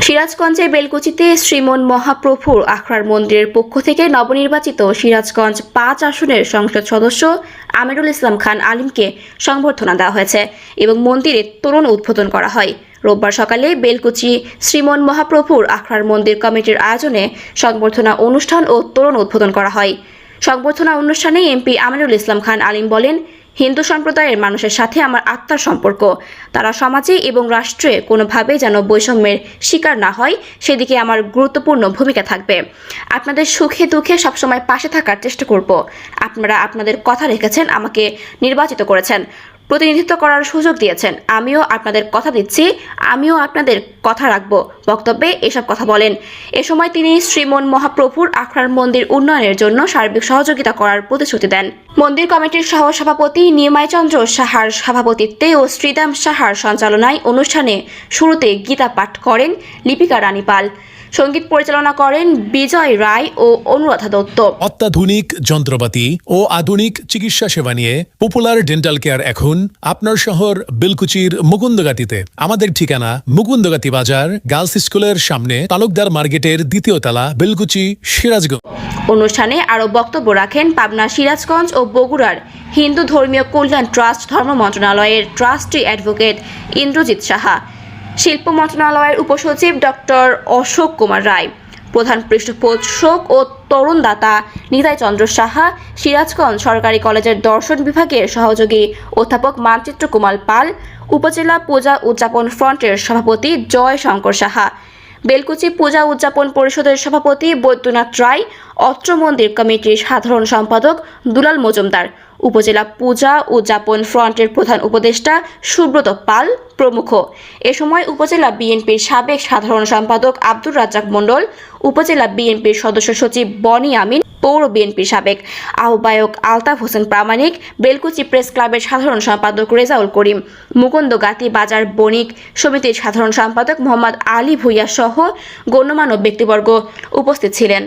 সিরাজগঞ্জে বেলকুচিতে শ্রীমন মহাপ্রভুর আখড়ার মন্দিরের পক্ষ থেকে নবনির্বাচিত সিরাজগঞ্জ ৫ আসনের সংসদ সদস্য আমিরুল ইসলাম খান আলিমকে সংবর্ধনা দেওয়া হয়েছে এবং মন্দিরে তোরণ উদ্বোধন করা হয়। রোববার সকালে বেলকুচি শ্রীমন মহাপ্রভুর আখড়ার মন্দির কমিটির আয়োজনে সংবর্ধনা অনুষ্ঠান ও তোরণ উদ্বোধন করা হয়। সংবর্ধনা অনুষ্ঠানে এমপি আমিরুল ইসলাম খান আলিম বলেন, হিন্দু সম্প্রদায়ের মানুষের সাথে আমার আত্মার সম্পর্ক। তারা সমাজে এবং রাষ্ট্রে কোনোভাবেই যেন বৈষম্যের শিকার না হয় সেদিকে আমার গুরুত্বপূর্ণ ভূমিকা থাকবে। আপনাদের সুখে দুঃখে সবসময় পাশে থাকার চেষ্টা করব। আপনারা আপনাদের কথা রেখেছেন, আমাকে নির্বাচিত করেছেন, প্রতিনিধিত্ব করার সুযোগ দিয়েছেন। আমিও আপনাদের কথা দিচ্ছি, আমিও আপনাদের কথা রাখব। বক্তব্যে এসব কথা বলেন। এ সময় তিনি শ্রীমন মহাপ্রভুর আখড়ার মন্দির উন্নয়নের জন্য সার্বিক সহযোগিতা করার প্রতিশ্রুতি দেন। মন্দির কমিটির সহ সভাপতি নিমাই চন্দ্র সাহার সভাপতিত্বে ও শ্রীদাম সাহার সঞ্চালনায় অনুষ্ঠানে শুরুতে গীতা পাঠ করেন লিপিকা রানী পাল। সঙ্গীত পরিচালনা করেন বিজয় রায় ও অনুরাধা দত্ত। অত্যাধুনিক যন্ত্রপাতি ও আধুনিক চিকিৎসা সেবা নিয়ে পপুলার ডেন্টাল কেয়ার এখন আপনার শহর বেলকুচির মুকুন্দগাতিতে। আমাদের ঠিকানা মুকুন্দগাতি বাজার, গার্লস স্কুলের সামনে, তালুকদার মার্কেটের ২য় তলা, বেলকুচি, সিরাজগঞ্জ। অনুষ্ঠানে আরও বক্তব্য রাখেন পাবনা, সিরাজগঞ্জ ও বগুড়ার হিন্দু ধর্মীয় কল্যাণ ট্রাস্ট ধর্ম মন্ত্রণালয়ের ট্রাস্টি অ্যাডভোকেট ইন্দ্রজিৎ সাহা, শিল্প মন্ত্রণালয়ের উপসচিব ডক্টর অশোক কুমার রায়, প্রধান পৃষ্ঠপোষক ও তরুণদাতা নিতাই চন্দ্র সাহা, সিরাজগঞ্জ সরকারি কলেজের দর্শন বিভাগের সহযোগী অধ্যাপক মানচিত্র কুমার পাল, উপজেলা পূজা উদযাপন ফ্রন্টের সভাপতি জয় শঙ্কর সাহা, বেলকুচি পূজা উদযাপন পরিষদের সভাপতি বৈদ্যনাথ রায়, অত্র মন্দির কমিটির সাধারণ সম্পাদক দুলাল মজুমদার, উপজেলা পূজা উদযাপন ফ্রন্টের প্রধান উপদেষ্টা সুব্রত পাল প্রমুখ। এ সময় উপজেলা বিএনপির সাবেক সাধারণ সম্পাদক আব্দুর রাজ্জাক মণ্ডল, উপজেলা বিএনপির সদস্য সচিব বনি আমিন, পৌর বিএনপির সাবেক আহ্বায়ক আলতাফ হোসেন প্রামাণিক, বেলকুচি প্রেস ক্লাবের সাধারণ সম্পাদক রেজাউল করিম, মুকুন্দগাতি বাজার বণিক সমিতির সাধারণ সম্পাদক মোহাম্মদ আলী ভুইয়া সহ গণ্যমান্য ব্যক্তিবর্গ উপস্থিত ছিলেন।